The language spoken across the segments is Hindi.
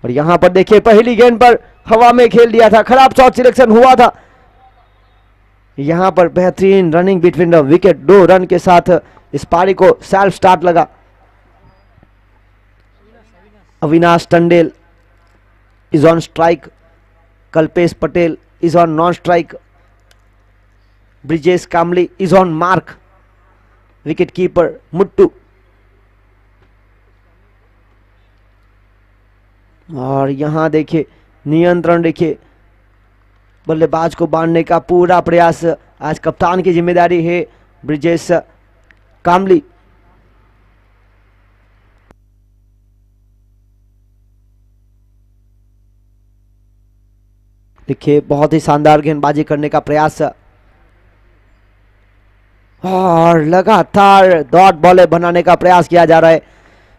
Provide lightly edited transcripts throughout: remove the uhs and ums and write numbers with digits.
और यहां पर देखिए पहली गेंद पर हवा में खेल दिया था, खराब शॉट सिलेक्शन हुआ था। यहां पर बेहतरीन running between the wicket, 2 run के साथ इस पारी को सेल्फ स्टार्ट लगा। Avinash Tandel is on strike, Kalpesh Patel is on non strike, Brijesh Kamli is on mark, wicket keeper Muttu. और यहां देखिए नियंत्रण, देखिए बल्लेबाज को बांधने का पूरा प्रयास, आज कप्तान की जिम्मेदारी है ब्रिजेश कामली। देखिए बहुत ही शानदार गेंदबाजी करने का प्रयास और लगातार डॉट बॉलें बनाने का प्रयास किया जा रहा है।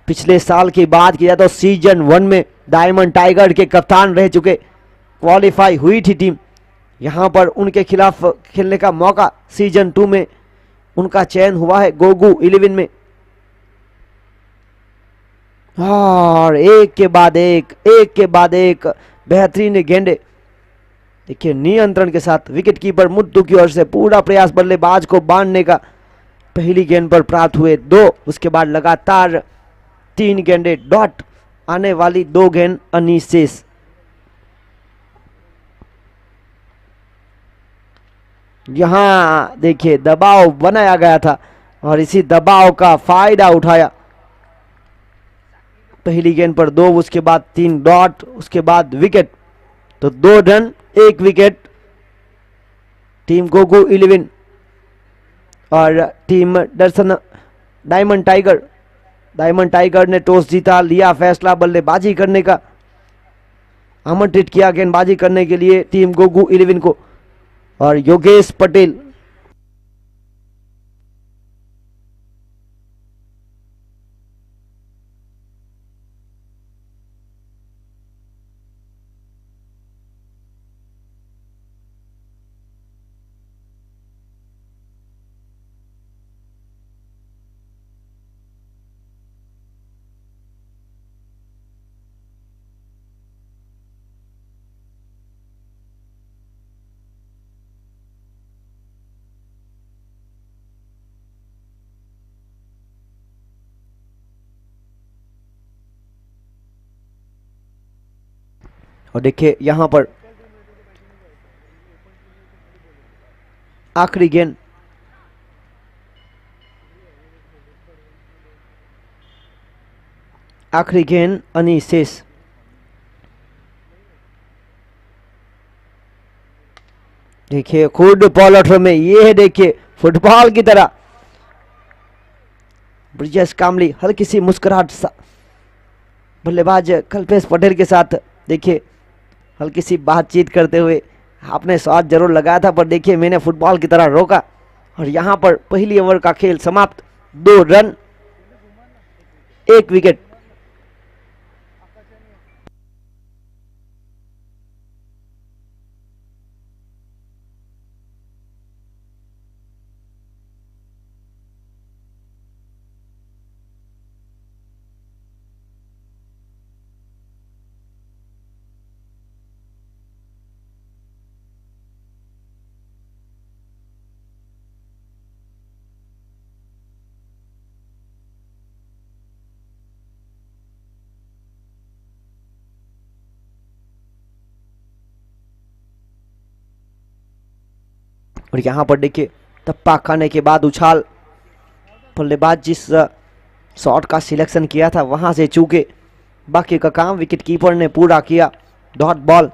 पिछले साल की बात किया तो सीजन 1 में डायमंड टाइगर के कप्तान रह चुके, क्वालिफाई हुई थी टीम। यहां पर उनके खिलाफ खेलने का मौका सीजन 2 में उनका चयन हुआ है गोगू 11 में। और एक के बाद एक बेहतरीन गेंदे। देखिए नियंत्रण के साथ विकेट कीपर मुट्टू की ओर से पूरा प्रयास बल्लेबाज को बांधने का। पहली गेंद पर प्राप्त हुए 2, उसके बाद लगातार 3 गेंदे डॉट, आने वाली 2 गेंद अनिशेष। यहां देखिए दबाव बनाया गया था और इसी दबाव का फायदा उठाया। पहली गेंद पर 2, उसके बाद 3 डॉट, उसके बाद विकेट, तो 2 रन 1 विकेट टीम गोगू 11 और टीम दर्शन डायमंड टाइगर ने टॉस जीता, लिया फैसला बल्लेबाजी करने का, आमंत्रित किया गेंदबाजी करने के लिए टीम गोगू 11 को। और योगेश पटेल और देखिए यहां पर आखिरी गेंद अनिशेष। देखिए खुद पॉलर में, ये है देखिए फुटबॉल की तरह ब्रिजेश कामली हल्की सी मुस्कुराहट बल्लेबाज कल्पेश पटेल के साथ, देखिए हल्की सी बातचीत करते हुए, आपने शॉट जरूर लगाया था पर देखिए मैंने फुटबॉल की तरह रोका। और यहां पर पहली ओवर का खेल समाप्त, 2 रन 1 विकेट। और यहां पर देखिए टप्पा खाने के बाद उछाल, बल्लेबाज जिस शॉट का सिलेक्शन किया था वहां से चूके, बाकी का काम विकेट कीपर ने पूरा किया। डॉट बॉल,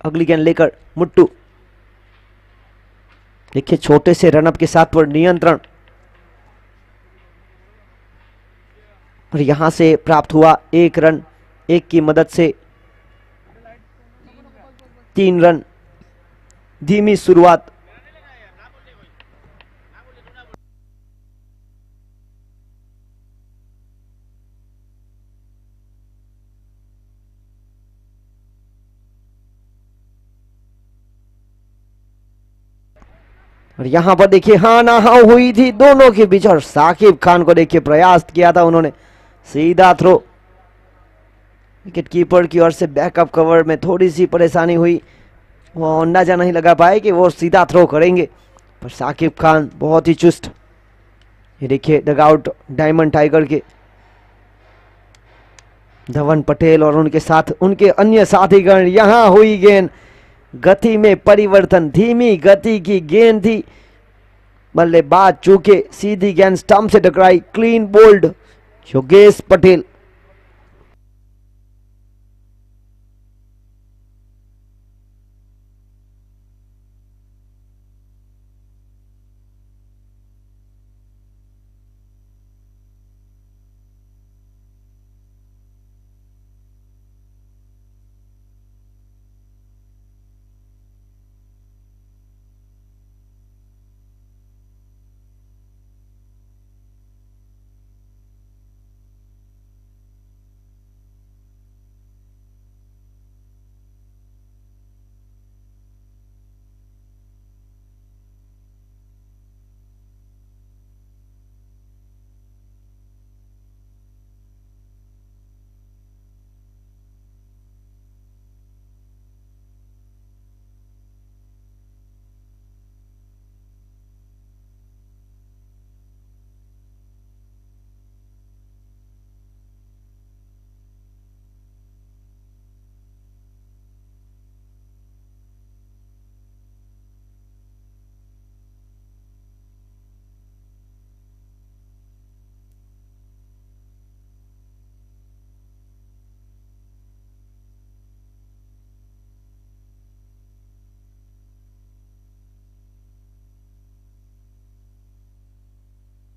अगली गेंद लेकर मुट्टू। देखिए छोटे से रनअप के साथ पर नियंत्रण, और यहां से प्राप्त हुआ 1 रन, 1 की मदद से 3 रन। धीमी शुरुआत, और यहां पर देखिए हाँ ना हाँ हुई थी दोनों के बीच, और साकिब खान को देखिए प्रयास किया था उन्होंने, सीधा थ्रो। विकेट कीपर की ओर से बैकअप कवर में थोड़ी सी परेशानी हुई, वो अंदाजा नहीं लगा पाए कि वो सीधा थ्रो करेंगे, पर साकिब खान बहुत ही चुस्त। ये देखिए डगआउट डायमंड टाइगर के धवन पटेल और उनके साथ उनके अन्य साथीगण। यहां हुई गेंद, गति में परिवर्तन, धीमी गति की गेंद थी, बल्लेबाज चूके सीधी गेंद स्टंप से टकराई। Clean bowled Yogesh Patel.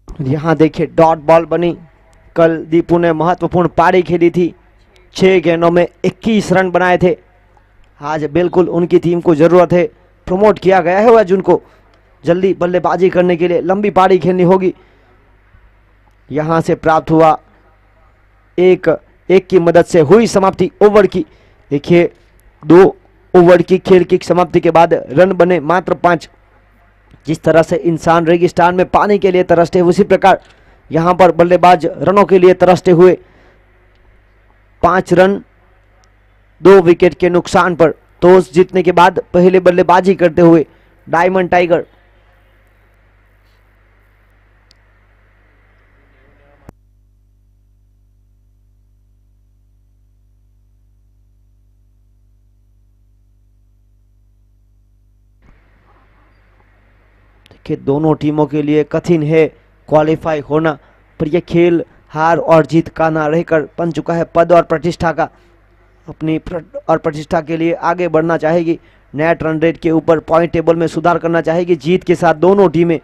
यहां देखिए डॉट बॉल बनी। कल दीपू ने महत्वपूर्ण पारी खेली थी, 6 गेंदों में 21 रन बनाए थे। आज बिल्कुल उनकी टीम को जरूरत है, प्रमोट किया गया है आज उनको, जल्दी बल्लेबाजी करने के लिए लंबी पारी खेलनी होगी। यहां से प्राप्त हुआ एक की मदद से हुई समाप्ति ओवर की। देखिए 2 ओवर की खेल की समाप्ति के बाद रन बने मात्र 5। जिस तरह से इंसान रेगिस्तान में पानी के लिए तरसते उसी प्रकार यहां पर बल्लेबाज रनों के लिए तरसते हुए 5 रन 2 विकेट के नुकसान पर टॉस जीतने के बाद पहले बल्लेबाजी करते हुए डायमंड टाइगर। कि दोनों टीमों के लिए कठिन है क्वालिफाई होना, पर यह खेल हार और जीत का ना रहकर बन चुका है पद और प्रतिष्ठा का। अपनी और प्रतिष्ठा के लिए आगे बढ़ना चाहेगी, नेट रन रेट के ऊपर पॉइंट टेबल में सुधार करना चाहेगी जीत के साथ दोनों टीमें।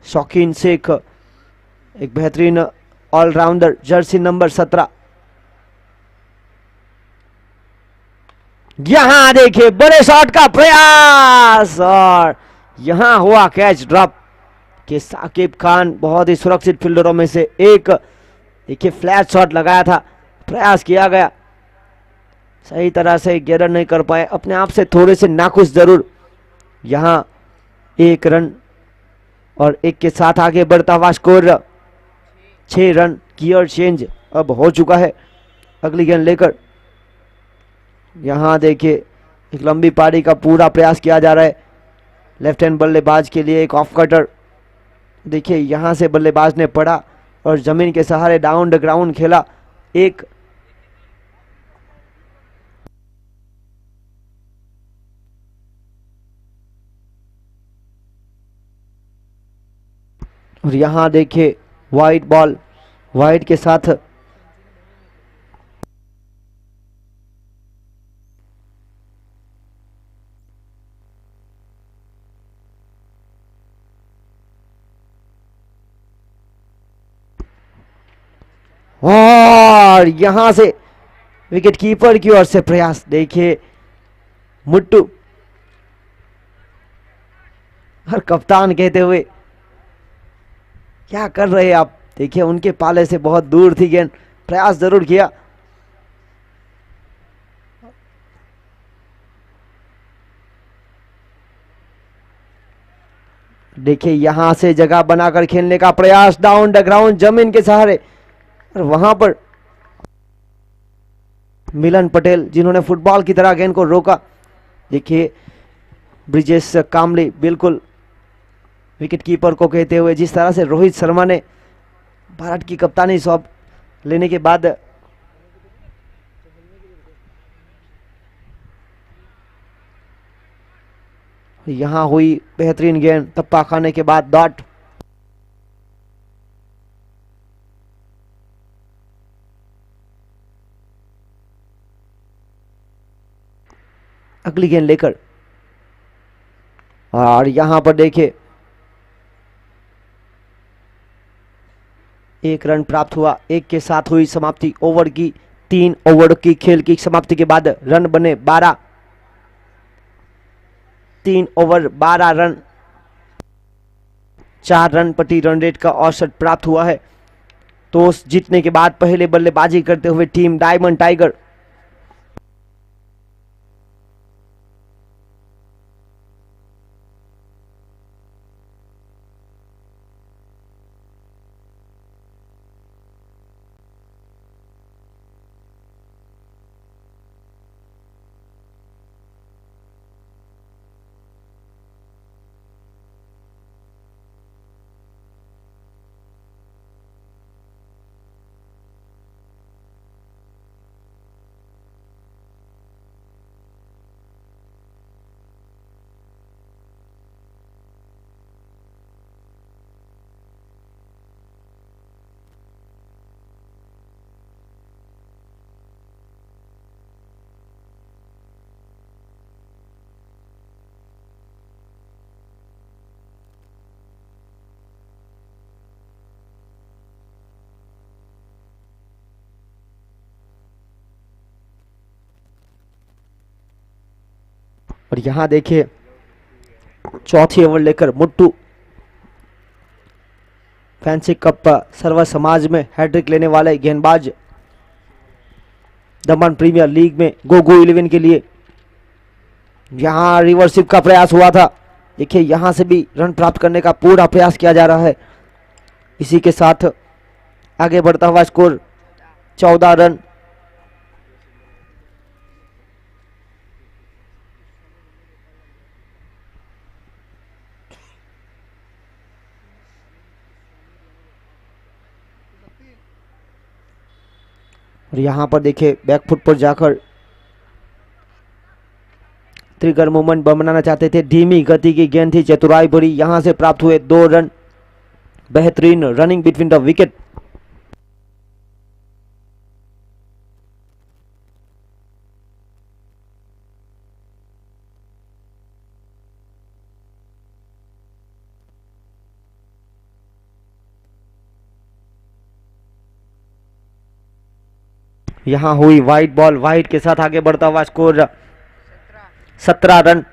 शौकीन शेख एक बेहतरीन ऑलराउंडर, जर्सी नंबर 17। यहां देखिए बड़े शॉट का प्रयास और यहां हुआ कैच ड्रॉप कि साकिब खान बहुत ही सुरक्षित फील्डरों में से एक। देखिए फ्लैट शॉट लगाया था, प्रयास किया गया, सही तरह से गैदर नहीं कर पाए, अपने आप से थोड़े से नाखुश जरूर। यहां 1 रन और 1 के साथ आगे बढ़ता हुआ स्कोर 6 रन। गियर चेंज अब हो चुका है अगली गेंद लेकर। यहां देखिए एक लंबी पारी का पूरा प्रयास किया जा रहा है। लेफ्ट हैंड बल्लेबाज के लिए एक ऑफ कटर। देखिए यहां से बल्लेबाज ने पड़ा और जमीन के सहारे डाउन द ग्राउंड खेला। एक और यहां देखिए वाइड बॉल, वाइड के साथ और यहां से विकेट कीपर की ओर से प्रयास। देखिए मुट्टू और कप्तान कहते हुए क्या कर रहे हैं आप। देखिए उनके पाले से बहुत दूर थी गेंद, प्रयास जरूर किया। देखिए यहां से जगह बनाकर खेलने का प्रयास, डाउन द ग्राउंड जमीन के सहारे, और वहां पर मिलन पटेल जिन्होंने फुटबॉल की तरह गेंद को रोका। देखिए ब्रिजेश कामली बिल्कुल विकेट कीपर को कहते हुए, जिस तरह से रोहित शर्मा ने भारत की कप्तानी सौंप लेने के बाद यहां हुई बेहतरीन गेंद, टप्पा खाने के बाद डॉट। अगली गेंद लेकर और यहां पर देखिए 1 रन प्राप्त हुआ। 1 के साथ हुई समाप्ति ओवर की। 3 ओवर की खेल की समाप्ति के बाद रन बने 12। 3 ओवर 12 रन, 4 रन प्रति रन रेट का औसत प्राप्त हुआ है। टॉस जीतने के बाद पहले बल्लेबाजी करते हुए टीम डायमंड टाइगर। और यहां देखिए चौथी ओवर लेकर मुट्टू फैंसी कप सर्व समाज में हैट्रिक लेने वाले गेंदबाज दमन प्रीमियर लीग में गोगो 11 के लिए यहां रिवर्सिप का प्रयास हुआ था। देखिए यहां से भी रन प्राप्त करने का पूरा प्रयास किया जा रहा है। इसी के साथ आगे बढ़ता हुआ स्कोर 14 रन। और यहां पर देखिए बैकफुट पर जाकर ट्रिगर मूवमेंट बनाना चाहते थे। धीमी गति की गेंद थी, चतुराई भरी, यहां से प्राप्त हुए 2 रन। बेहतरीन रनिंग बिटवीन द विकेट। यहां हुई वाइट बॉल, वाइट के साथ आगे बढ़ता हुआ स्कोर 17 रन।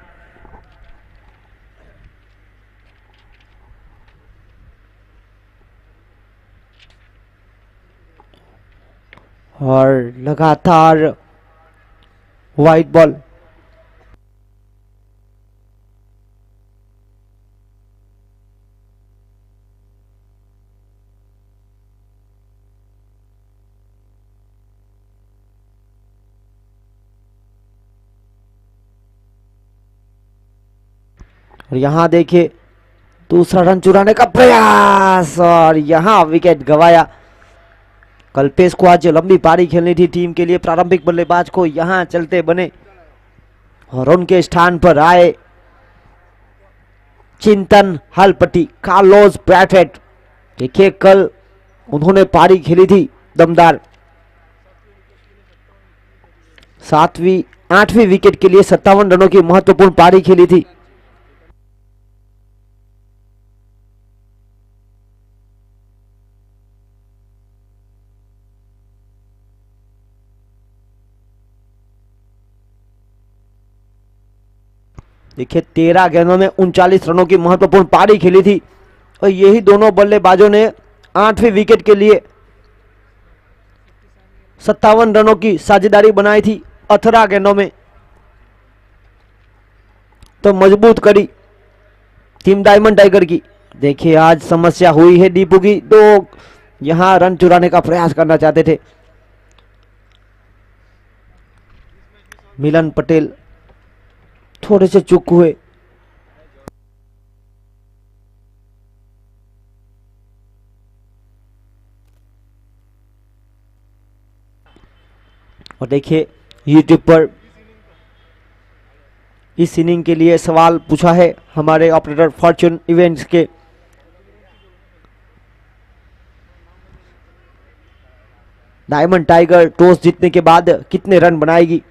और लगातार वाइट बॉल। और यहां देखिए दूसरा रन चुराने का प्रयास और यहां विकेट गंवाया। कल्पेश को आज लंबी पारी खेलनी थी टीम के लिए। प्रारंभिक बल्लेबाज को यहां चलते बने और उनके स्थान पर आए चिंतन हलपटी, कार्लोस ब्रैथवेट। देखिए कल उन्होंने पारी खेली थी दमदार। 8वीं विकेट के लिए 57 रनों की महत्वपूर्ण पारी खेली थी। देखिए 13 गेंदों में 39 रनों की महत्वपूर्ण पारी खेली थी और यही दोनों बल्लेबाजों ने 8वीं विकेट के लिए 57 रनों की साझेदारी बनाई थी 18 गेंदों में। तो मजबूत कड़ी टीम डायमंड टाइगर की। देखिए आज समस्या हुई है दीपू की। 2 यहां रन चुराने का प्रयास करना चाहते थे। मिलन पटेल थोड़े से चूक हुए। और देखिए यूट्यूब पर इस इनिंग के लिए सवाल पूछा है हमारे ऑपरेटर फॉर्च्यून इवेंट्स के। डायमंड टाइगर टॉस जीतने के बाद कितने रन बनाएगी?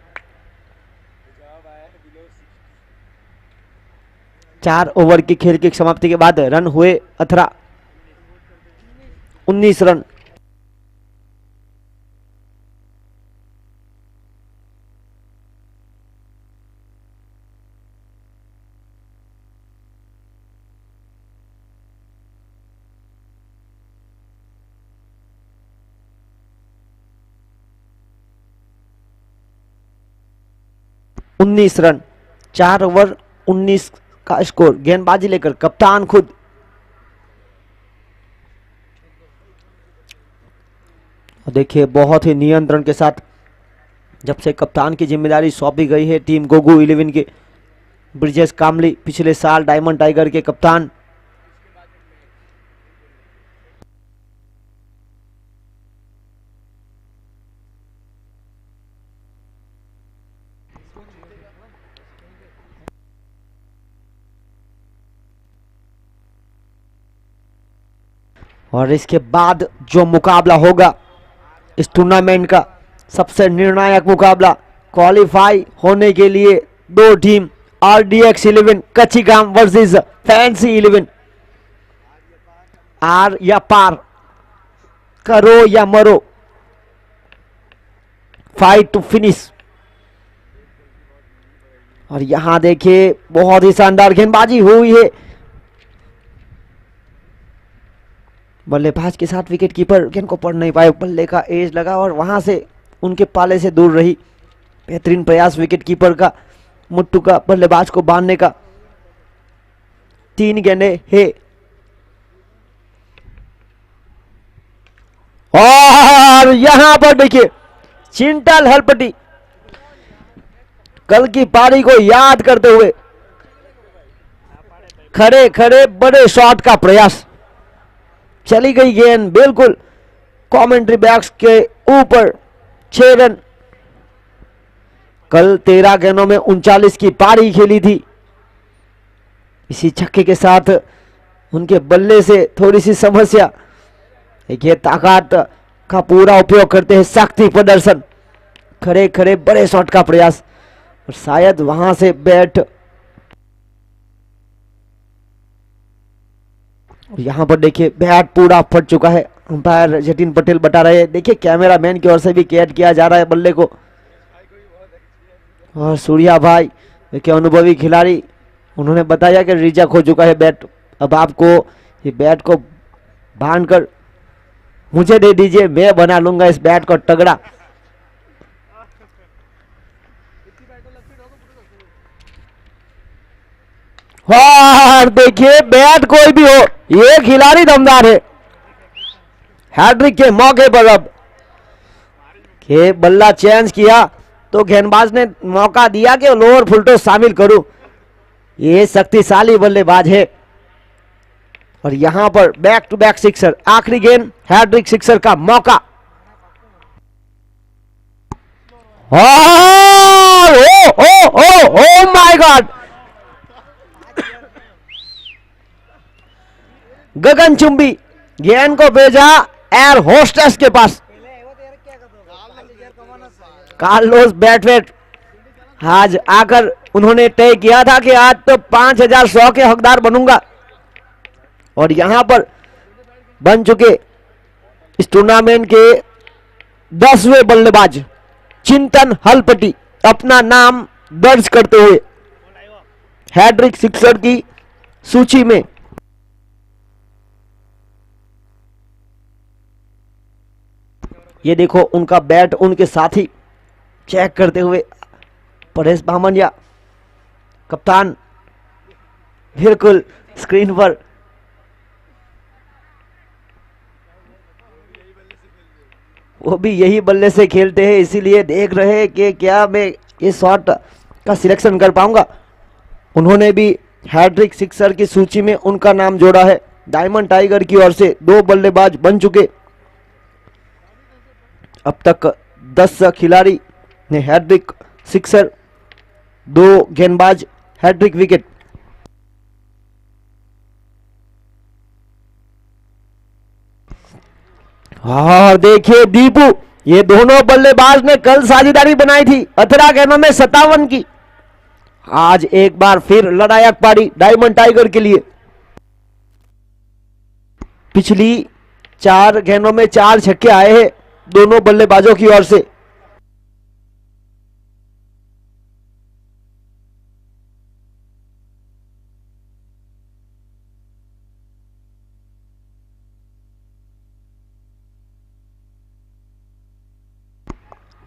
4 ओवर की खेल की समाप्ति के बाद रन हुए 18, 19 रन। उन्नीस रन, 4 ओवर 19 का स्कोर। गेंदबाजी लेकर कप्तान खुद। देखिए बहुत ही नियंत्रण के साथ जब से कप्तान की जिम्मेदारी सौंपी गई है टीम गोगू 11 के ब्रिजेश कामली, पिछले साल डायमंड टाइगर के कप्तान। और इसके बाद जो मुकाबला होगा इस टूर्नामेंट का सबसे निर्णायक मुकाबला, क्वालिफाई होने के लिए दो team RDX 11 Kachchigam versus fancy 11। आर या पार, करो या मरो, फाइट टू फिनिश। और यहां देखिए बहुत ही शानदार गेंदबाजी हुई है। बल्लेबाज के साथ विकेट कीपर गेंद को पढ़ नहीं पाए, बल्ले का एज लगा और वहां से उनके पाले से दूर रही। बेहतरीन प्रयास विकेट कीपर का, मुट्टू का बल्लेबाज को बांधने का। 3 गेंदें है और यहां पर देखिए चिंटल हलपटी कल की पारी को याद करते हुए खड़े खड़े बड़े शॉट का प्रयास। चली गई गेंद बिल्कुल कमेंट्री बॉक्स के ऊपर। 6 रन। कल 13 गेंदों में 39 की पारी खेली थी। इसी छक्के के साथ उनके बल्ले से थोड़ी सी समस्या। देखिए ताकत का पूरा उपयोग करते हैं, शक्ति प्रदर्शन, खड़े खड़े बड़े शॉट का प्रयास और शायद वहां से बैट। यहां पर देखिए बैट पूरा फट चुका है। अंपायर जतिन पटेल बता रहे हैं। देखिए कैमरामैन की ओर से भी कैद किया जा रहा है बल्ले को। और सूर्या भाई देखिए अनुभवी खिलाड़ी, उन्होंने बताया कि रिजेक्ट हो चुका है बैट। अब आपको ये बैट को बांधकर मुझे दे दीजिए, मैं बना लूंगा इस बैट को तगड़ा। और देखिए बैट कोई भी हो, ये खिलाड़ी दमदार है। हैट्रिक के मौके पर अब के बल्ला चेंज किया तो गेंदबाज ने मौका दिया कि लोअर फुल टॉस शामिल करूं। ये शक्तिशाली बल्लेबाज है। और यहां पर बैक टू बैक सिक्सर, आखिरी गेंद हैट्रिक सिक्सर का मौका। ओ माय गॉड, गगनचुंबी गेंद को भेजा एयर होस्टेस के पास। कार्लोस ब्रैथवेट आज आकर उन्होंने तय किया था कि आज तो 5100 के हकदार बनूंगा। और यहां पर बन चुके इस टूर्नामेंट के 10वें बल्लेबाज चिंतन हलपटी अपना नाम दर्ज करते हुए हैट्रिक सिक्सर की सूची में। ये देखो उनका बैट उनके साथी चेक करते हुए परेश बामनिया कप्तान बिल्कुल स्क्रीन पर। वो भी यही बल्ले से खेलते हैं, इसीलिए देख रहे हैं कि क्या मैं ये शॉट का सिलेक्शन कर पाऊंगा। उन्होंने भी हैट्रिक सिक्सर की सूची में उनका नाम जोड़ा है। डायमंड टाइगर की ओर से 2 बल्लेबाज बन चुके। अब तक 10 खिलाड़ी ने हैट्रिक सिक्सर, 2 गेंदबाज हैट्रिक विकेट। और देखिए दीपू, ये दोनों बल्लेबाज ने कल साझेदारी बनाई थी 18 गेंदों में 57 की। आज एक बार फिर लड़ायक पारी डायमंड टाइगर के लिए। पिछली 4 गेंदों में 4 छक्के आए हैं दोनों बल्लेबाजों की ओर से।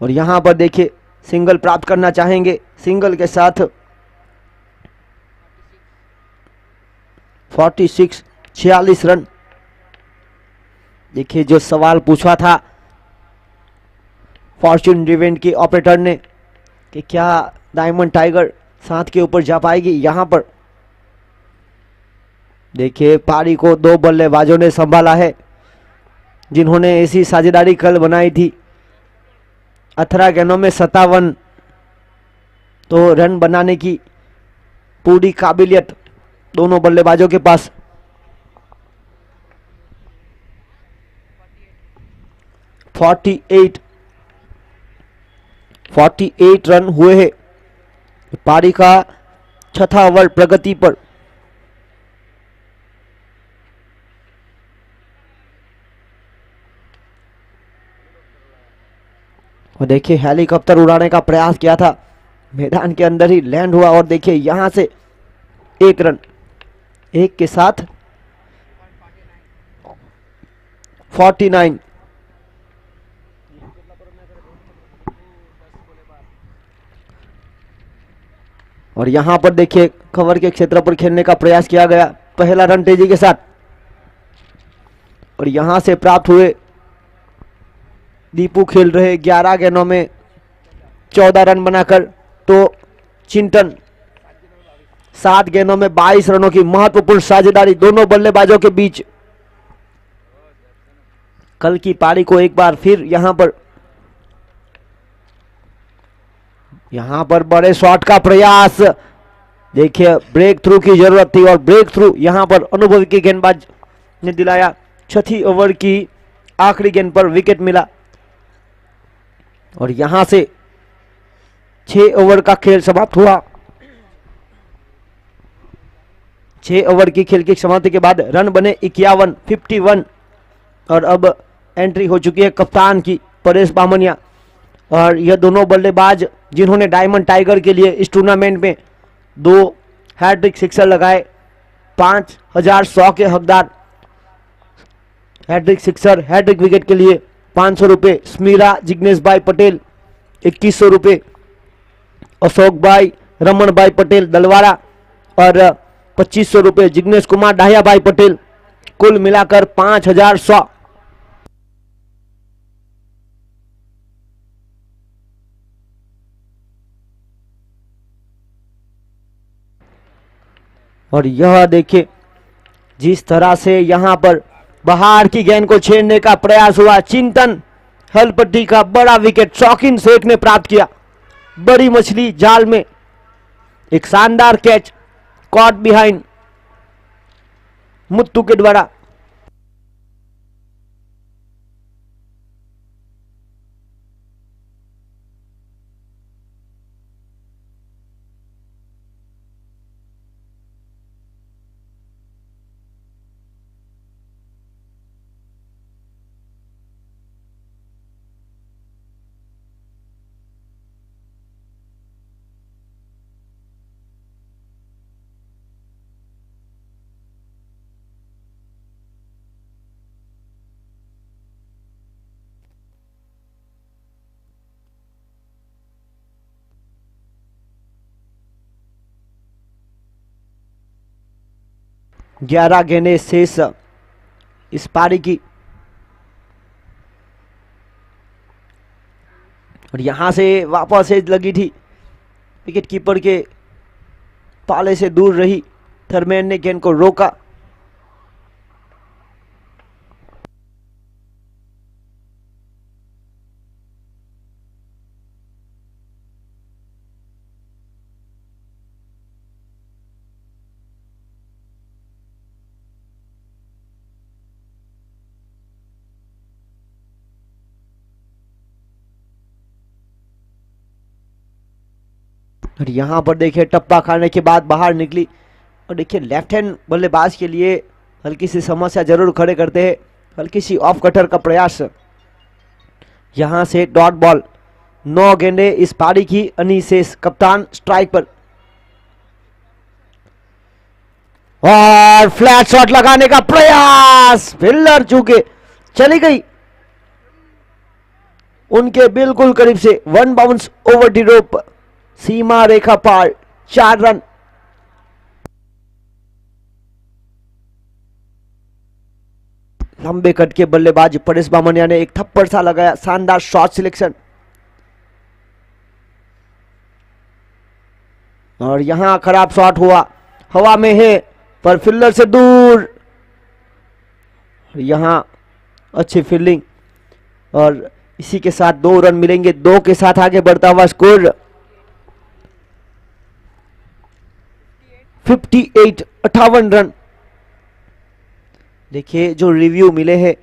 और यहां पर देखिए सिंगल प्राप्त करना चाहेंगे। सिंगल के साथ 46 रन। देखिए जो सवाल पूछा था फॉर्च्यून इवेंट के ऑपरेटर ने कि क्या डायमंड टाइगर 7 के ऊपर जा पाएगी, यहां पर देखिए पारी को 2 बल्लेबाजों ने संभाला है जिन्होंने ऐसी साझेदारी कल बनाई थी। 18 गेंदों में 57 तो रन बनाने की पूरी काबिलियत दोनों बल्लेबाजों के पास। 48 रन हुए हैं पारी का 6वां ओवर प्रगति पर। और देखिए हेलीकॉप्टर उड़ाने का प्रयास किया था, मैदान के अंदर ही लैंड हुआ। और देखिए यहां से 1 रन, 1 के साथ 49। और यहां पर देखिए कवर के क्षेत्र पर खेलने का प्रयास किया गया, पहला रन तेजी के साथ। और यहां से प्राप्त हुए। दीपू खेल रहे 11 गेंदों में 14 रन बनाकर। तो चिंटन 7 गेंदों में 22 रनों की महत्वपूर्ण साझेदारी दोनों बल्लेबाजों के बीच। कल की पारी को एक बार फिर यहां पर बड़े शॉट का प्रयास। देखिए ब्रेक थ्रू की जरूरत थी और ब्रेक थ्रू यहां पर अनुभवी के गेंदबाज ने दिलाया। 6थी ओवर की आखिरी गेंद पर विकेट मिला। और यहां से 6 ओवर का खेल समाप्त हुआ। 6 ओवर की खेल की समाप्ति के बाद रन बने 51। और अब एंट्री हो चुकी है कप्तान की, परेश बामनिया। और यह दोनों बल्लेबाज जिन्होंने डायमंड टाइगर के लिए इस टूर्नामेंट में 2 हैट्रिक सिक्सर लगाए, 5100 के हकदार। हैट्रिक सिक्सर हैट्रिक विकेट के लिए 500 रुपये स्मीरा जिग्नेश भाई पटेल, 2100 रुपये अशोक भाई रमन भाई पटेल दलवारा और 2500 रुपये जिग्नेश कुमार डाहिया भाई पटेल, कुल मिलाकर 5100। और यह देखिए जिस तरह से यहां पर बाहर की गेंद को छेड़ने का प्रयास हुआ। चिंतन हलपट्टी का बड़ा विकेट शौकीन शेख ने प्राप्त किया। बड़ी मछली जाल में, एक शानदार कैच कॉट बिहाइंड मुत्तू के द्वारा। ग्यारह गेंदें शेष इस पारी की। और यहां से वापस एज लगी थी विकेट कीपर के पाले से दूर रही, थर्मैन ने गेंद को रोका। और यहां पर देखिए टप्पा खाने के बाद बाहर निकली, और देखिए लेफ्ट हैंड बल्लेबाज के लिए हल्की सी समस्या जरूर खड़े करते हैं। हल्की सी ऑफ कटर का प्रयास, यहां से डॉट बॉल। 9 गेंदे इस पारी की। अनीशेष कप्तान स्ट्राइक पर, और फ्लैट शॉट लगाने का प्रयास, फील्डर चूके चली गई उनके बिल्कुल करीब से। 1 बाउंस ओवर द रोप, सीमा रेखा पार, 4 रन। लंबे कट के बल्लेबाज परेश बामनिया ने एक थप्पड़ सा लगाया। शानदार शॉट सिलेक्शन, और यहां खराब शॉट हुआ, हवा में है पर फील्डर से दूर। यहां अच्छी फील्डिंग, और इसी के साथ 2 रन मिलेंगे। 2 के साथ आगे बढ़ता हुआ स्कोर 58, 58 रन। देखिए जो रिव्यू मिले हैं,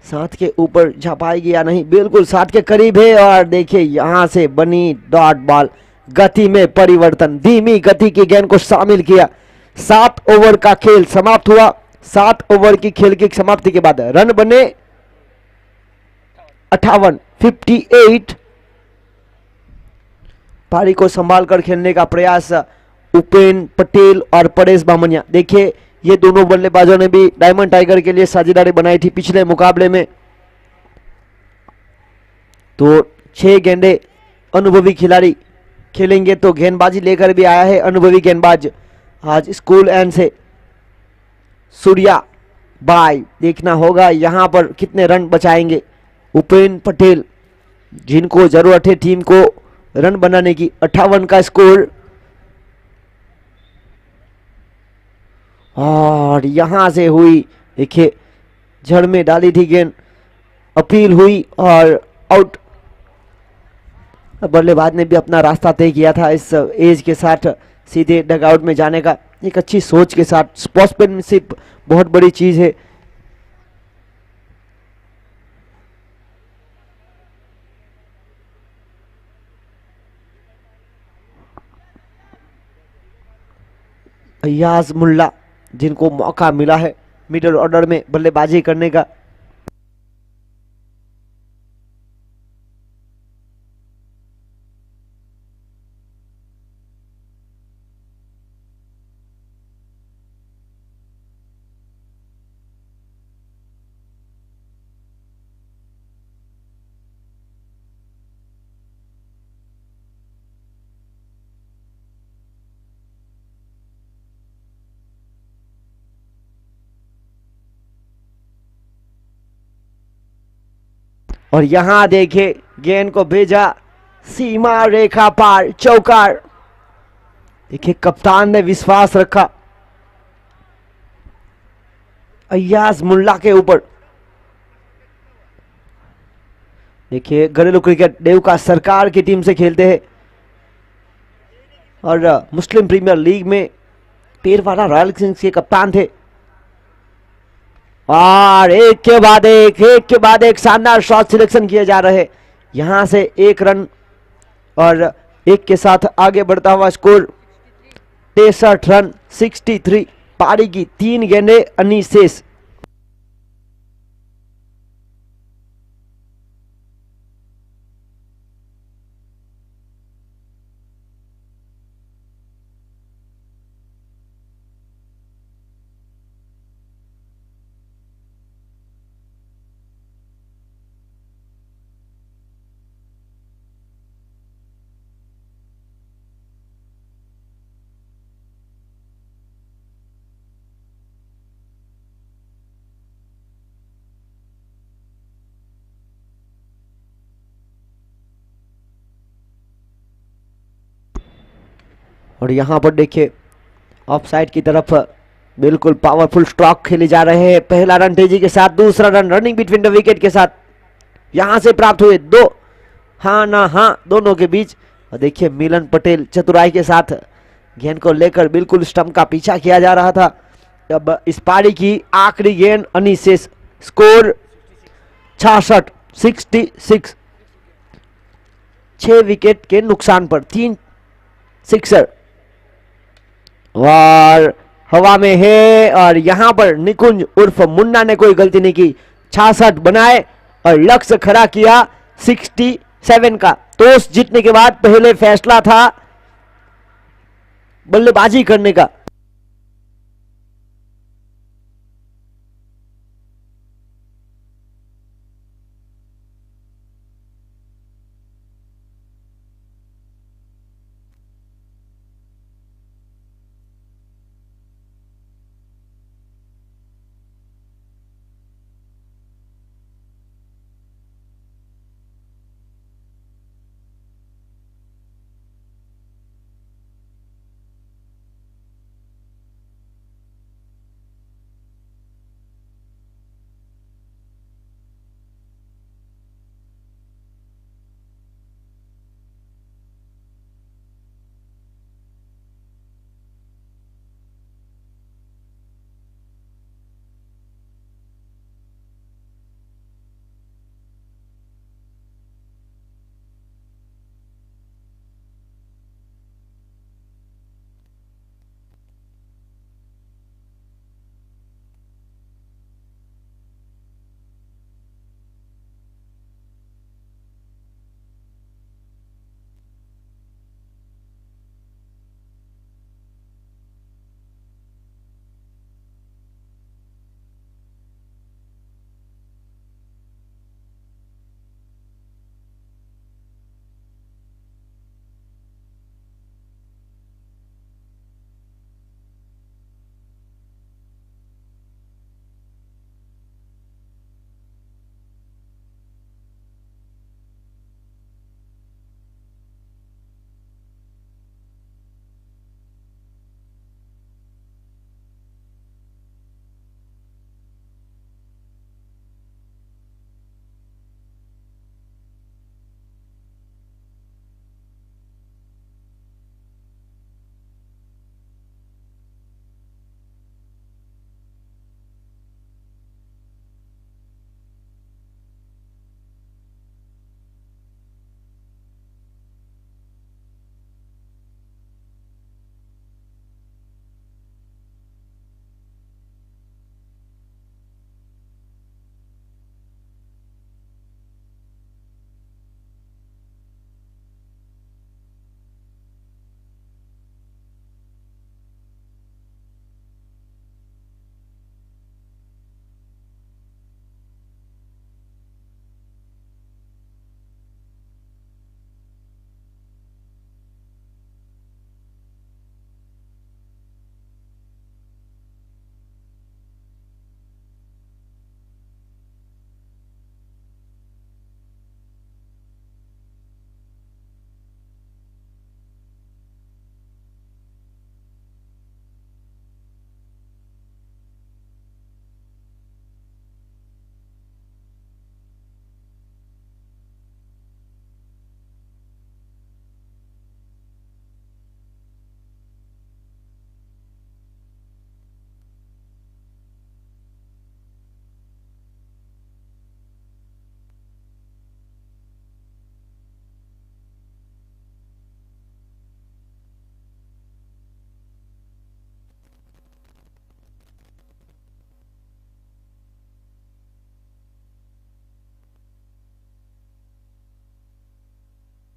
साथ के ऊपर जा पाएगी या नहीं, बिल्कुल साथ के करीब है। और देखिए यहां से बनी डॉट बॉल, गति में परिवर्तन, धीमी गति की गेंद को शामिल किया। 7 ओवर का खेल समाप्त हुआ। 7 ओवर की खेल की समाप्ति के बाद रन बने 58, 58। पारी को संभाल कर खेलने का प्रयास उपेन पटेल और परेश बामनिया। देखिए ये दोनों बल्लेबाजों ने भी डायमंड टाइगर के लिए साझेदारी बनाई थी पिछले मुकाबले में। तो 6 गेंदे अनुभवी खिलाड़ी खेलेंगे, तो गेंदबाजी लेकर भी आया है अनुभवी गेंदबाज आज स्कूल एंड से सूर्या बाई। देखना होगा यहां पर कितने रन बचाएंगे उपेन पटेल, जिनको जरूरत है टीम को रन बनाने की। 58 का स्कोर, और यहां से हुई देखिए जड़ में डाली थी गेंद, अपील हुई और आउट। बल्लेबाज ने भी अपना रास्ता तय किया था इस एज के साथ सीधे डगआउट में जाने का, एक अच्छी सोच के साथ। स्पोर्ट्समैनशिप बहुत बड़ी चीज है। अय्याज मुल्ला, जिनको मौका मिला है मिडिल ऑर्डर में बल्लेबाजी करने का। और यहां देखे गेंद को भेजा सीमा रेखा पार, चौकार। देखिए कप्तान ने विश्वास रखा अय्याज मुल्ला के ऊपर। देखिए घरेलू क्रिकेट देवका सरकार की टीम से खेलते हैं, और मुस्लिम प्रीमियर लीग में पेरवाड़ा रॉयल किंग्स के कप्तान थे। और एक के बाद एक शानदार शॉट सिलेक्शन किए जा रहे। यहां से 1 रन, और 1 के साथ आगे बढ़ता हुआ स्कोर 63 रन, 63। पारी की 3 गेंदें अनीशेष। और यहाँ पर देखिए ऑफ साइड की तरफ बिल्कुल पावरफुल स्ट्रोक खेले जा रहे हैं। पहला रन तेजी के साथ, दूसरा run running between the wicket के साथ यहां से प्राप्त हुए। दो हाँ ना हाँ दोनों के बीच। और देखिए मिलन पटेल चतुराई के साथ गेंद को लेकर बिल्कुल स्टंप का पीछा किया जा रहा था। अब इस पारी की आखिरी गेंद अनीस से स्कोर 66। 6 विकेट के नुकसान पर 3 सिक्सर और हवा में है। और यहां पर निकुंज उर्फ मुन्ना ने कोई गलती नहीं की, 66 बनाए और लक्ष्य खड़ा किया 67 का। टॉस जीतने के बाद पहले फैसला था बल्लेबाजी करने का।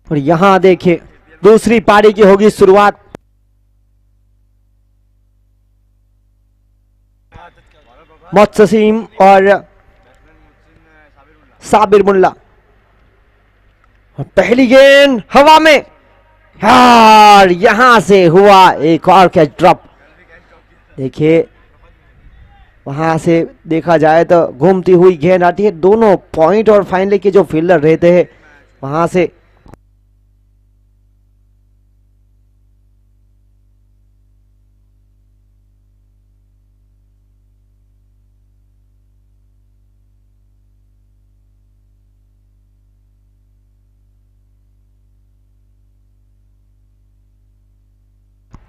और यहां देखिए दूसरी पारी की होगी शुरुआत। मोहतसीम और साबिर मुल्ला। पहली गेंद हवा में, यार यहां से हुआ एक और कैच ड्रॉप। देखिए वहां से देखा जाए तो घूमती हुई गेंद आती है, दोनों पॉइंट और फाइनली के जो फील्डर रहते हैं वहां से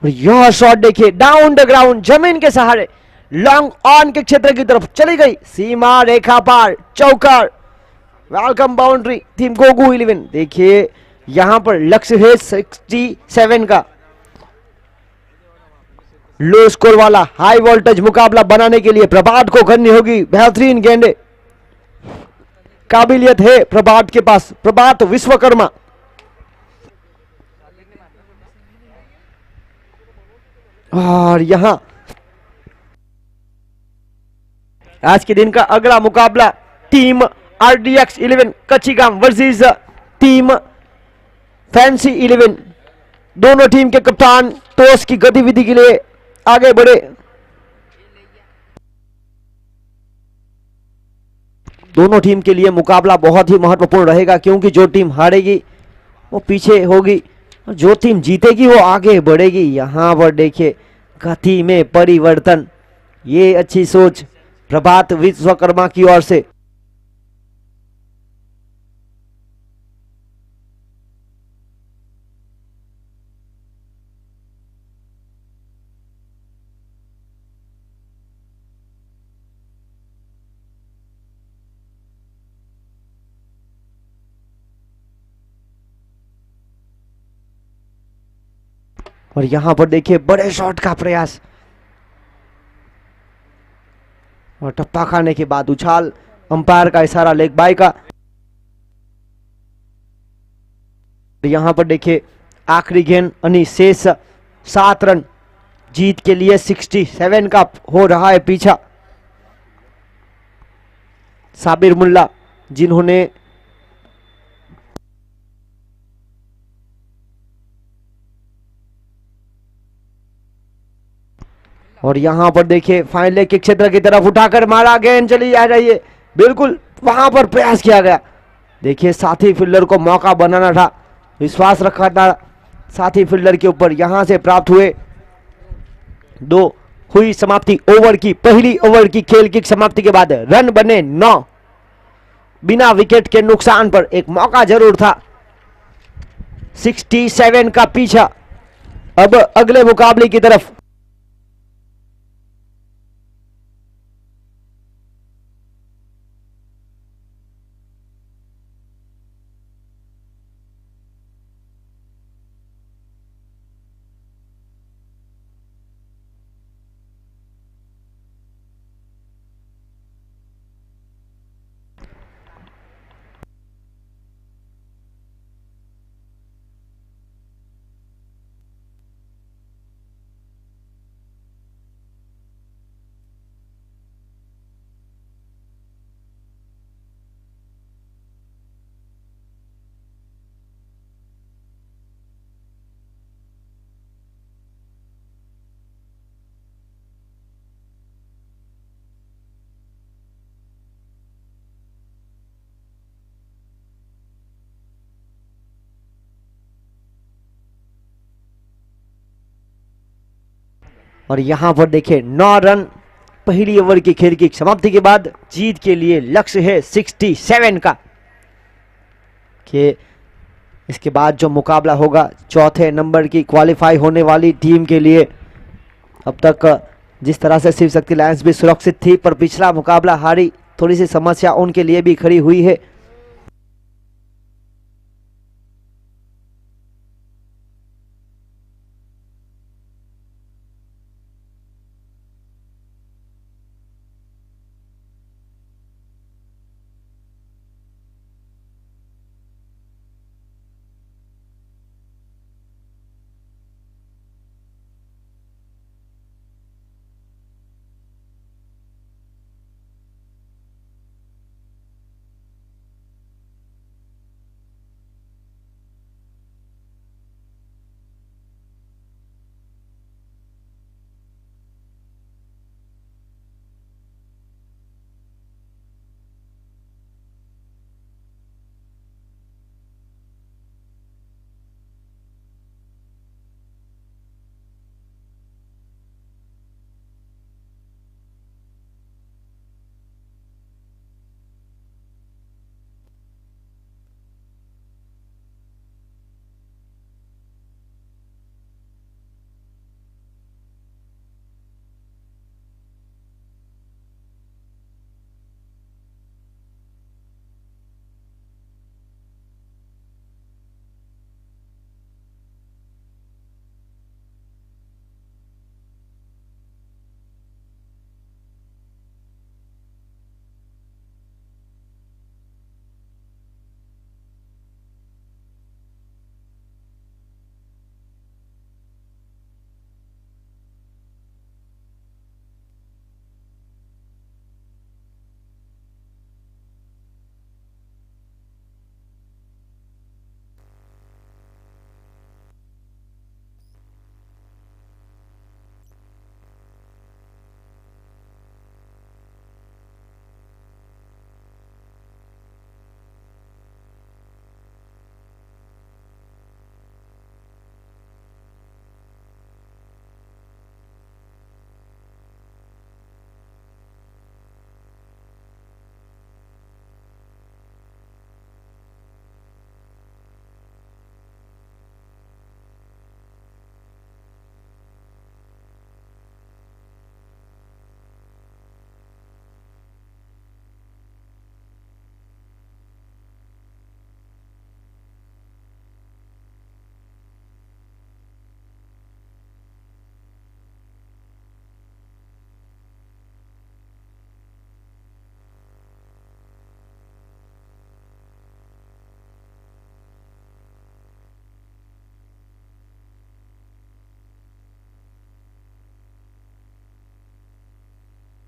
यह शॉट देखिए, डाउन द ग्राउंड, जमीन के सहारे, लॉन्ग ऑन के क्षेत्र की तरफ चली गई, सीमा रेखा पार, चौकार, वेलकम बाउंड्री टीम गोगू 11। देखिए यहां पर लक्ष्य है 67 का। लो स्कोर वाला हाई वोल्टेज मुकाबला बनाने के लिए प्रभात को करनी होगी बेहतरीन गेंदे। काबिलियत है प्रभात के पास, प्रभात विश्वकर्मा। और यहां आज के दिन का अगला मुकाबला team RDX 11 Kachchigam versus team fancy 11। दोनों टीम के कप्तान टॉस की गतिविधि के लिए आगे बढ़े। दोनों टीम के लिए मुकाबला बहुत ही महत्वपूर्ण रहेगा, क्योंकि जो टीम हारेगी वो पीछे होगी, जो टीम जीतेगी वो आगे बढ़ेगी। यहां पर देखिए गति में परिवर्तन, ये अच्छी सोच प्रभात विश्वकर्मा की ओर से। और यहां पर देखिए बड़े शॉट का प्रयास, और टप्पा खाने के बाद उछाल, अंपायर का इशारा लेग बाय का। यहां पर देखिए आखिरी गेंद अनि शेष 7 रन, जीत के लिए 67 का हो रहा है पीछा। साबिर मुल्ला जिन्होंने और यहां पर देखिए फाइनल लेग के क्षेत्र की तरफ उठाकर मारा, गेंद चली जा रही है, बिल्कुल वहां पर प्रयास किया गया। देखिए साथी फील्डर को मौका बनाना था, विश्वास रखा था साथी फील्डर के ऊपर। यहां से प्राप्त हुए 2, हुई समाप्ति ओवर की, पहली ओवर की खेल की समाप्ति के बाद रन बने 9। बिना विकेट के नुकसान पर एक मौका जरूर था। 67 का पीछा। अब अगले मुकाबले की तरफ। और यहां पर देखिए 9 रन पहली ओवर की खेल की समाप्ति के बाद, जीत के लिए लक्ष्य है 67 का। कि इसके बाद जो मुकाबला होगा चौथे नंबर की क्वालिफाई होने वाली टीम के लिए। अब तक जिस तरह से शिव शक्ति लायंस भी सुरक्षित थी, पर पिछला मुकाबला हारी, थोड़ी सी समस्या उनके लिए भी खड़ी हुई है।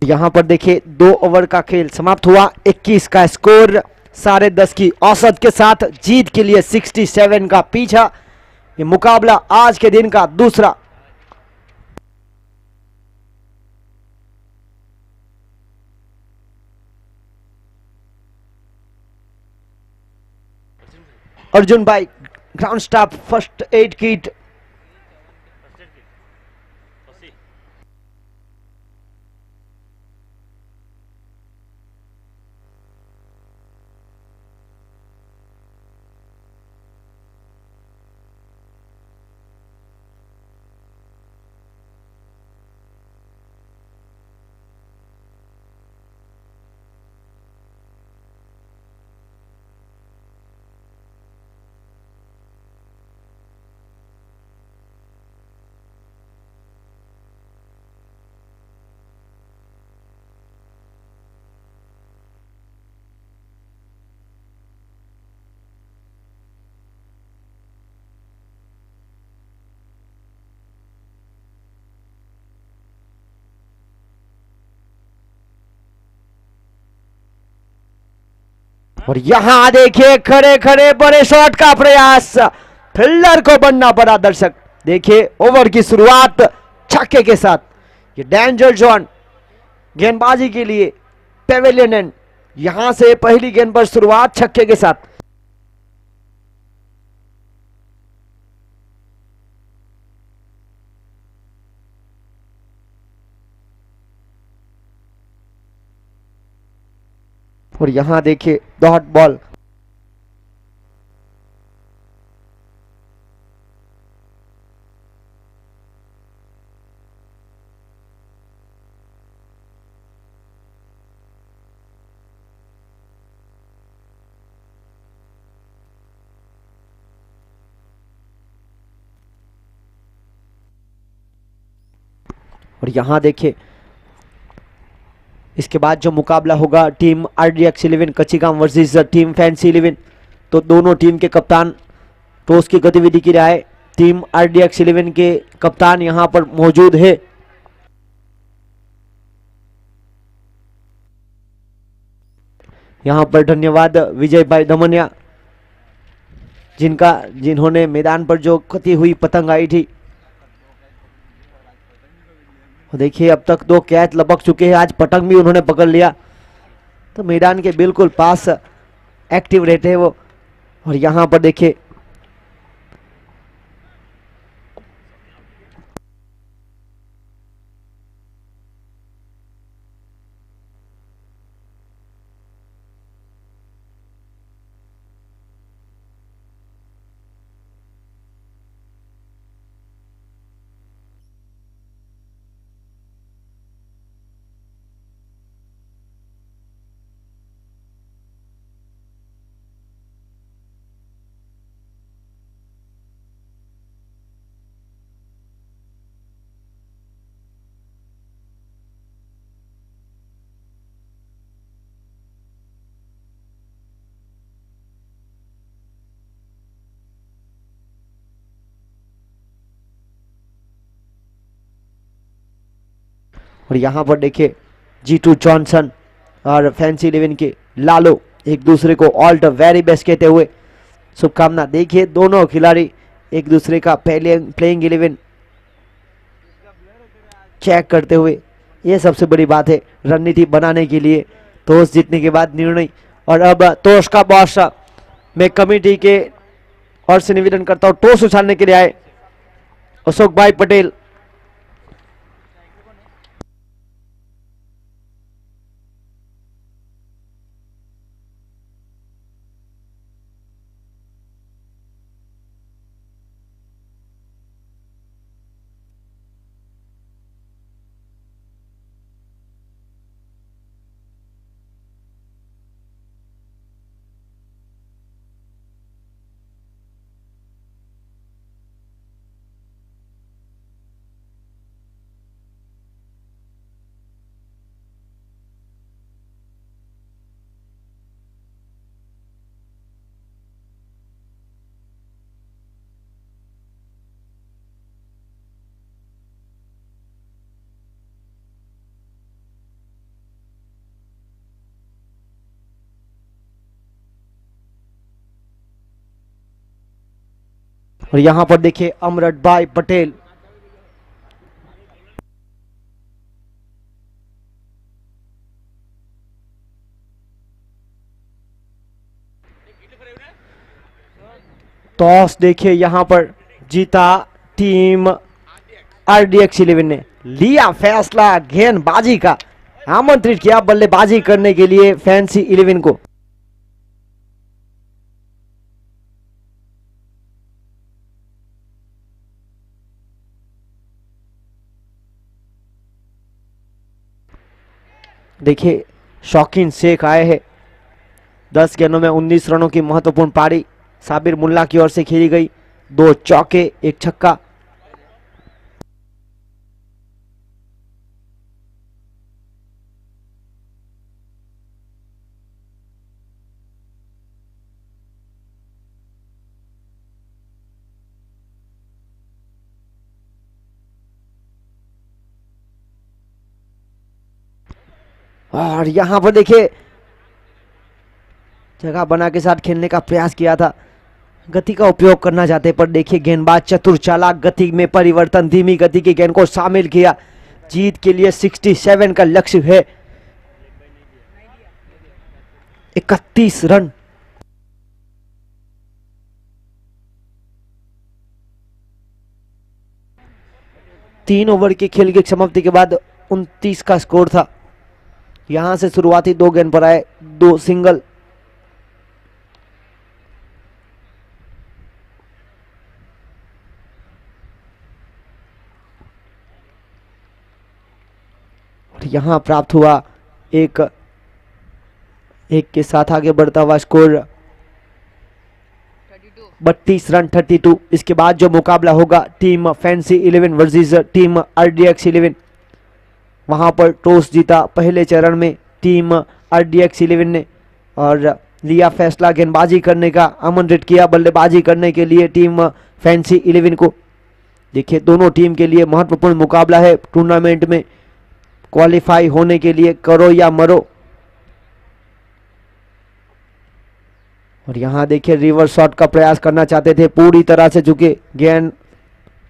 यहाँ पर देखिए 2 ओवर का खेल समाप्त हुआ, 21 का स्कोर, 10.5 की औसत के साथ जीत के लिए 67 का पीछा। ये मुकाबला आज के दिन का दूसरा। अर्जुन भाई ground staff first aid kit. और यहां देखिए खड़े खड़े बड़े शॉट का प्रयास, फील्डर को बनना पड़ा। दर्शक देखिए ओवर की शुरुआत छक्के के साथ। ये डेंजर जोन गेंदबाजी के लिए पेवेलियन एंड, यहां से पहली गेंद पर शुरुआत छक्के के साथ। और यहां देखिए डॉट बॉल। और यहां देखिए इसके बाद जो मुकाबला होगा team RDX 11 Kachchigaon versus team fancy 11, तो दोनों टीम के कप्तान टॉस की गतिविधि की राय। टीम RDX 11 के कप्तान यहां पर मौजूद है। यहां पर धन्यवाद विजय भाई दमनिया जिन्होंने मैदान पर जो कटी हुई पतंग आई थी। देखिए अब तक 2 कैच लपक चुके हैं, आज पतंग भी उन्होंने पकड़ लिया। तो मैदान के बिल्कुल पास एक्टिव रहते हैं वो। और यहां पर देखिए और यहां पर देखिए G2 जॉनसन और फैंसी 11 के लालो एक दूसरे को ऑल द वेरी बेस्ट कहते हुए शुभकामना। देखिए दोनों खिलाड़ी एक दूसरे का प्लेइंग 11 चेक करते हुए, यह सबसे बड़ी बात है रणनीति बनाने के लिए। टॉस जीतने के बाद निर्णय। और अब टॉस का बॉस मैं कमेटी के और से निवेदन करता हूं टॉस उछालने के लिए आए अशोक भाई पटेल। और यहां पर देखिए अमरत भाई पटेल, टॉस देखिए यहां पर जीता टीम RDX 11 ने। लिया फैसला गेंदबाजी का, आमंत्रित किया बल्लेबाजी करने के लिए फैंसी 11 को। देखिए शौकीन शेख आए हैं। 10 गेंदों में 19 रनों की महत्वपूर्ण पारी साबिर मुल्ला की ओर से खेली गई। 2 चौके 1 छक्का। और यहां पर देखिए जगह बना के साथ खेलने का प्रयास किया था, गति का उपयोग करना चाहते, पर देखिए गेंदबाज चतुर चालाक, गति में परिवर्तन, धीमी गति की गेंद को शामिल किया। जीत के लिए 67 का लक्ष्य है। 31 रन। तीन ओवर की खेल की समाप्ति के बाद 29 का स्कोर था। यहां से शुरुआती 2 गेंद पर आए 2 सिंगल। यहां प्राप्त हुआ एक के साथ आगे बढ़ता हुआ स्कोर 32 रन 32। इसके बाद जो मुकाबला होगा team fancy 11 versus team RDX 11, वहां पर टॉस जीता पहले चरण में टीम RDX 11 ने और लिया फैसला गेंदबाजी करने का। आमंत्रित किया बल्लेबाजी करने के लिए टीम फैंसी 11 को। देखिए दोनों टीम के लिए महत्वपूर्ण मुकाबला है टूर्नामेंट में क्वालिफाई होने के लिए, करो या मरो। और यहां देखिए रिवर्स शॉट का प्रयास करना चाहते थे, पूरी तरह से झुके, गेंद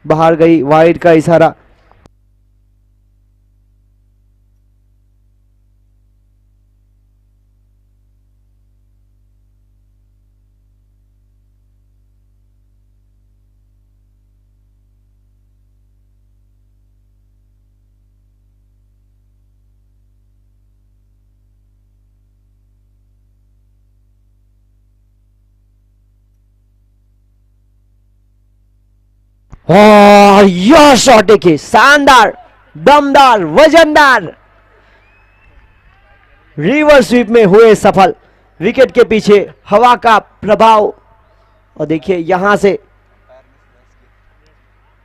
बाहर गई, वाइड का इशारा। और यह शॉट देखिए, शानदार, दमदार, वजनदार, रिवर स्वीप में हुए सफल। विकेट के पीछे हवा का प्रभाव। और देखिए यहां से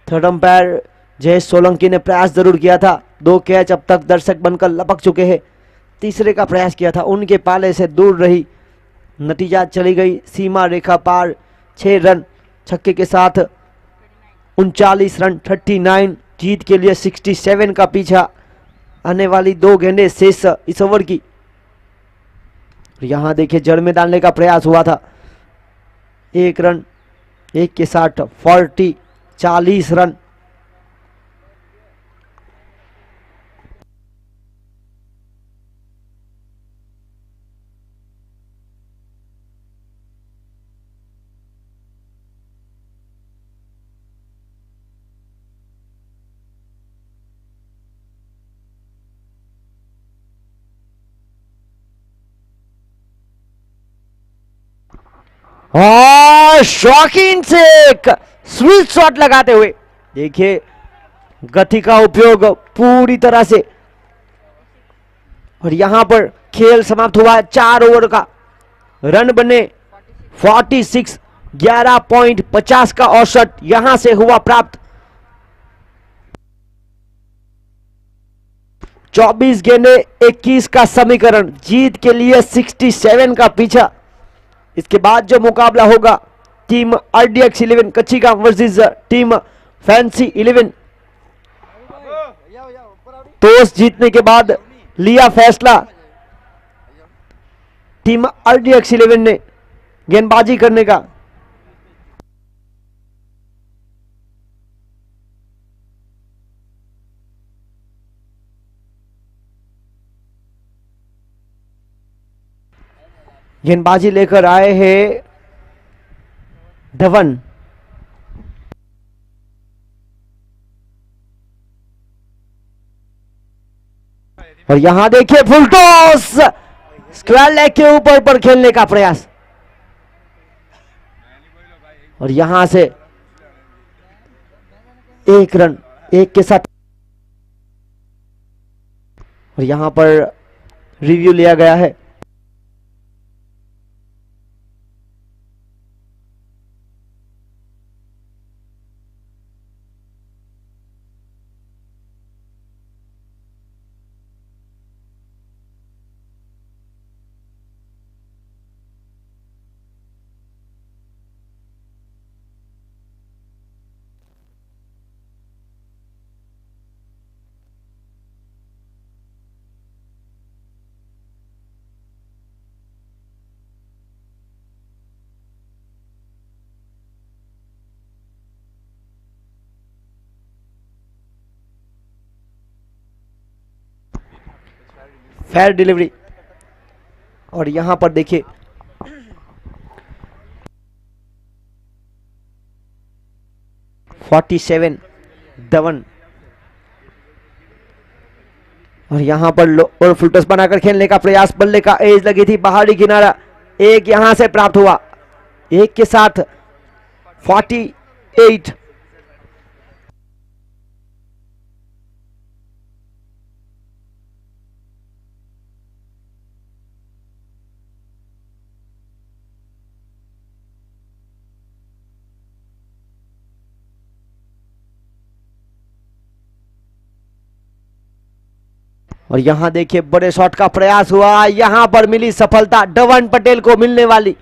थर्ड अंपायर जयेश सोलंकी ने प्रयास जरूर किया था। 2 कैच अब तक दर्शक बनकर लपक चुके हैं। तीसरे का प्रयास किया था, उनके पाले से दूर रही, नतीजा चली गई सीमा रेखा पार। 6 रन छक्के के साथ 39 रन 39। जीत के लिए 67 का पीछा। आने वाली 2 गेंदें शेष इस ओवर की। यहां देखिए जड़ में डालने का प्रयास हुआ था। 1 रन 1 के साथ 40 रन। और शौकीन से एक स्वीट शॉट लगाते हुए देखिए गति का उपयोग पूरी तरह से। और यहां पर खेल समाप्त हुआ है। 4 ओवर का रन बने 46। 11.50 का औसत यहां से हुआ प्राप्त। 24 गेंदे 21 का समीकरण। जीत के लिए 67 का पीछा। इसके बाद जो मुकाबला होगा team RDX 11 Kachchigaon versus team fancy 11। Toss जीतने के बाद लिया फैसला टीम RDX 11 ने गेंदबाजी करने का। गेंदबाजी लेकर आए हैं धवन। और यहां देखिए फुल टॉस, स्क्वायर लेग के ऊपर पर खेलने का प्रयास, और यहां से एक रन एक के साथ। और यहां पर रिव्यू लिया गया है। फेयर डिलीवरी, और यहां पर देखिए (47) धवन। और यहां पर और फुल टॉस बनाकर खेलने का प्रयास, बल्ले का एज लगी थी, बाहरी किनारा एक यहां से प्राप्त हुआ, एक के साथ 48। और यहां देखिए बड़े शॉट का प्रयास हुआ, यहां पर मिली सफलता धवन पटेल को मिलने वाली।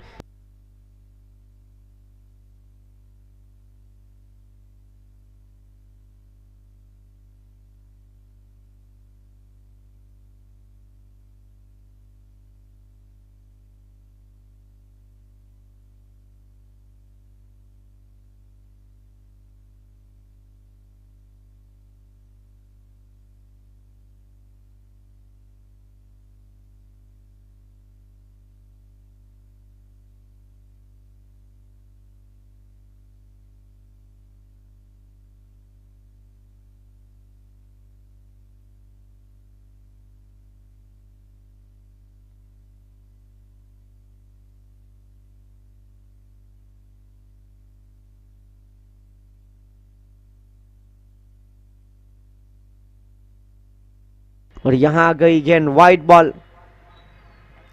और यहां गई गेंद वाइड बॉल।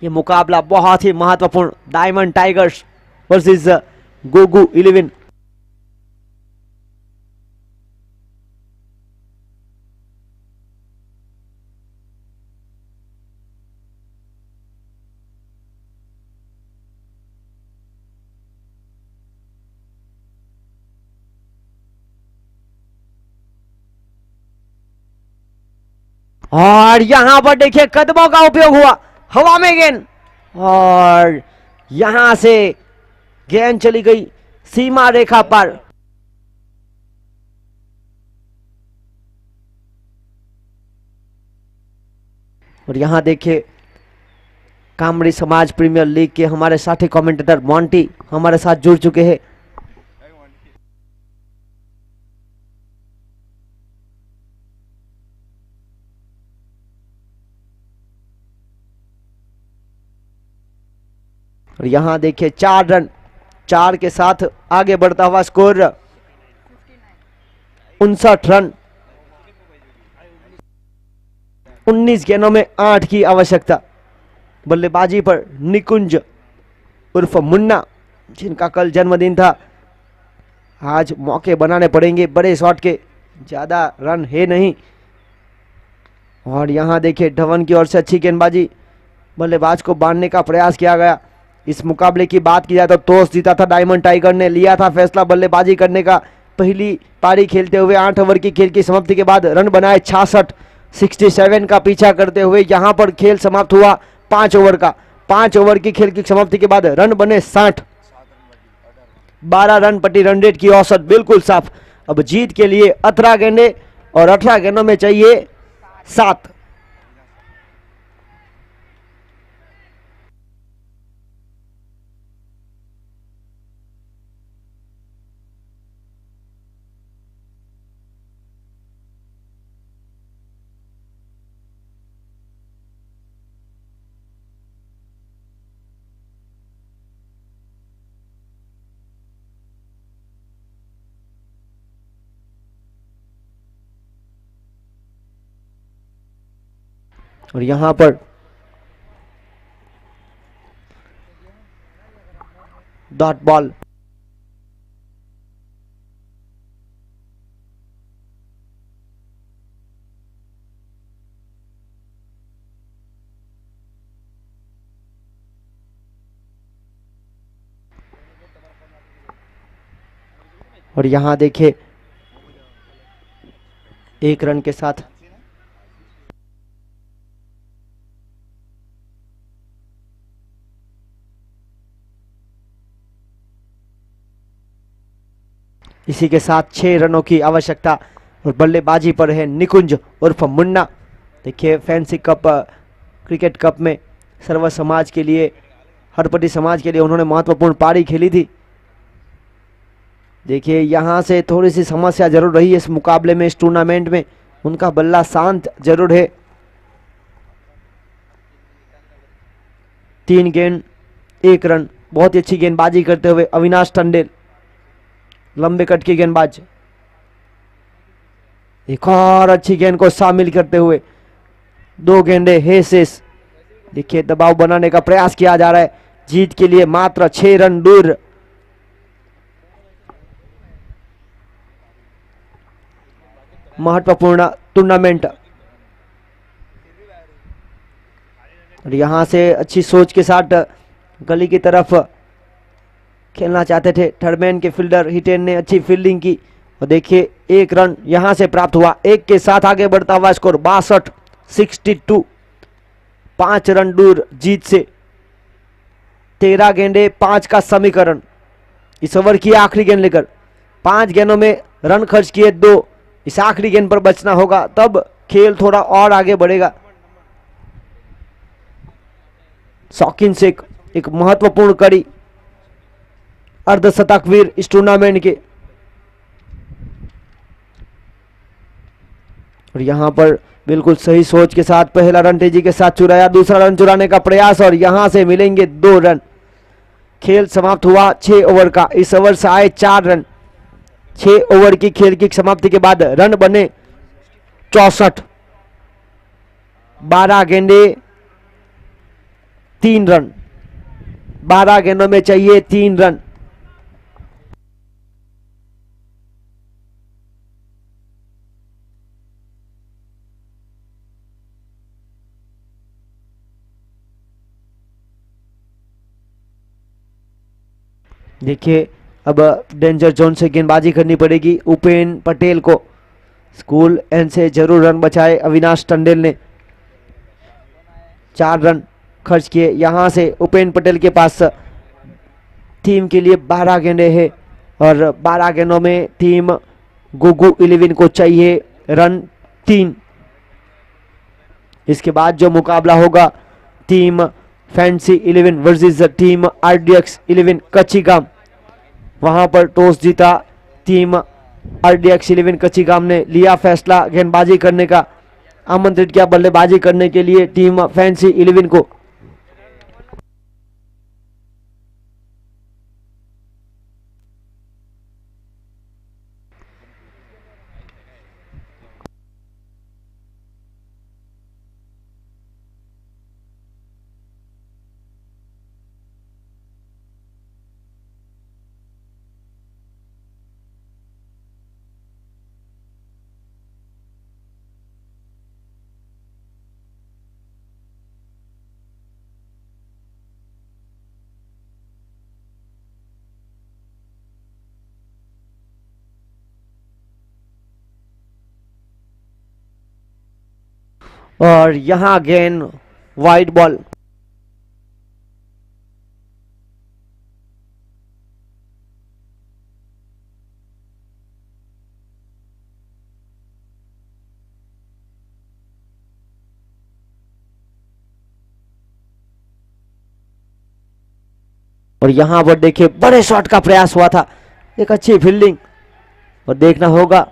ये मुकाबला बहुत ही महत्वपूर्ण, डायमंड टाइगर्स वर्सेस गोगू 11। और यहां पर देखिए कदमों का उपयोग हुआ, हवा में गेंद, और यहां से गेंद चली गई सीमा रेखा पर। और यहां देखिए कामड़ी समाज प्रीमियर लीग के हमारे साथी कमेंटेटर मोंटी हमारे साथ जुड़ चुके हैं। और यहां देखिए 4 रन, 4 के साथ आगे बढ़ता हुआ स्कोर 59 रन, 19 गेंदों में 8 की आवश्यकता। बल्लेबाजी पर निकुंज उर्फ मुन्ना, जिनका कल जन्मदिन था, आज मौके बनाने पड़ेंगे बड़े शॉट के, ज्यादा रन है नहीं। और यहां देखिए धवन की ओर से अच्छी गेंदबाजी, बल्लेबाज को बांधने का प्रयास किया गया। इस मुकाबले की बात की जाए तो टॉस जीता था डायमंड टाइगर ने, लिया था फैसला बल्लेबाजी करने का। पहली पारी खेलते हुए 8 ओवर की खेल की समाप्ति के बाद रन बनाए 66, 67 का पीछा करते हुए यहां पर खेल समाप्त हुआ 5 ओवर का। 5 ओवर की खेल की समाप्ति के बाद रन बने 60, 12 रन प्रति रन रेट की औसत बिल्कुल साफ। अब जीत के लिए 18 गेंदे, और 18 गेंदों में चाहिए 7। और यहां पर डॉट बॉल। और यहां देखिए 1 रन के साथ इसी के साथ 6 रनों की आवश्यकता और बल्लेबाजी पर है निकुंज उर्फ मुन्ना। देखिए फैंसी कप क्रिकेट कप में सर्व समाज के लिए, हरपटी समाज के लिए उन्होंने महत्वपूर्ण पारी खेली थी। देखिए यहां से थोड़ी सी समस्या जरूर रही है इस मुकाबले में, इस टूर्नामेंट में। उनका बल्ला शांत जरूर है। 3 गेंद 1 रन, बहुत ही अच्छी गेंदबाजी करते हुए अविनाश टंडेल, लंबे कट की गेंदबाज। एक और अच्छी गेंद को शामिल करते हुए 2 गेंदे है शेष। देखिए दबाव बनाने का प्रयास किया जा रहा है, जीत के लिए मात्र 6 रन दूर। महत्वपूर्ण टूर्नामेंट। और यहां से अच्छी सोच के साथ गली की तरफ खेलना चाहते थे थर्डमैन के फील्डर हिटेन ने अच्छी फील्डिंग की। और देखिए 1 रन यहां से प्राप्त हुआ। 1 के साथ आगे बढ़ता हुआ स्कोर 62-62, 5 रन दूर जीत से। 13 गेंदे 5 का समीकरण इस ओवर की आखिरी गेंद लेकर। 5 गेंदों में रन खर्च किए 2, इस आखिरी गेंद पर बचना होगा, तब खेल थोड़ा और आगे बढ़ेगा। शौकीन शेख एक महत्वपूर्ण कड़ी अर्धशतकवीर इस टूर्नामेंट के। और यहां पर बिल्कुल सही सोच के साथ पहला रन तेजी के साथ चुराया, दूसरा रन चुराने का प्रयास और यहां से मिलेंगे 2 रन। खेल समाप्त हुआ 6 ओवर का। इस ओवर से आए 4 रन। 6 ओवर की खेल की समाप्ति के बाद रन बने 64। 12 गेंदे 3 रन, 12 गेंदों में चाहिए 3 रन। देखिए अब डेंजर जोन से गेंदबाजी करनी पड़ेगी उपेन पटेल को। स्कूल एंड से जरूर रन बचाए अविनाश टंडेल ने। 4 रन खर्च किए। यहां से उपेन पटेल के पास टीम के लिए 12 गेंदे हैं और 12 गेंदों में टीम गुगु 11 को चाहिए रन 3। इसके बाद जो मुकाबला होगा team fancy 11 versus team RDX 11 कच्चीगाम, वहां पर टॉस जीता टीम आरडीएक्स 11 कच्चीगाम ने लिया फैसला गेंदबाजी करने का, आमंत्रित किया बल्लेबाजी करने के लिए टीम फैंसी 11 को। और यहां गेंद वाइड बॉल। और यहां पर देखिए बड़े शॉट का प्रयास हुआ था, एक अच्छी फील्डिंग। और देखना होगा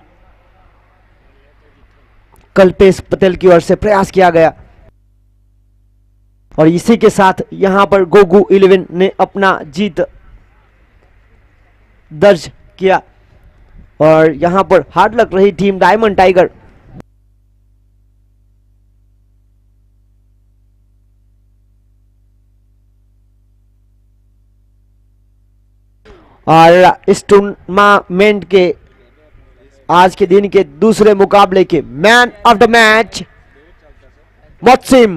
कल्पेश पटेल की ओर से प्रयास किया गया। और इसी के साथ यहां पर गोगू 11 ने अपना जीत दर्ज किया। और यहां पर हार्ड लक रही टीम डायमंड टाइगर। और इस टूर्नामेंट के आज के दिन के दूसरे मुकाबले के man of the match Mohsin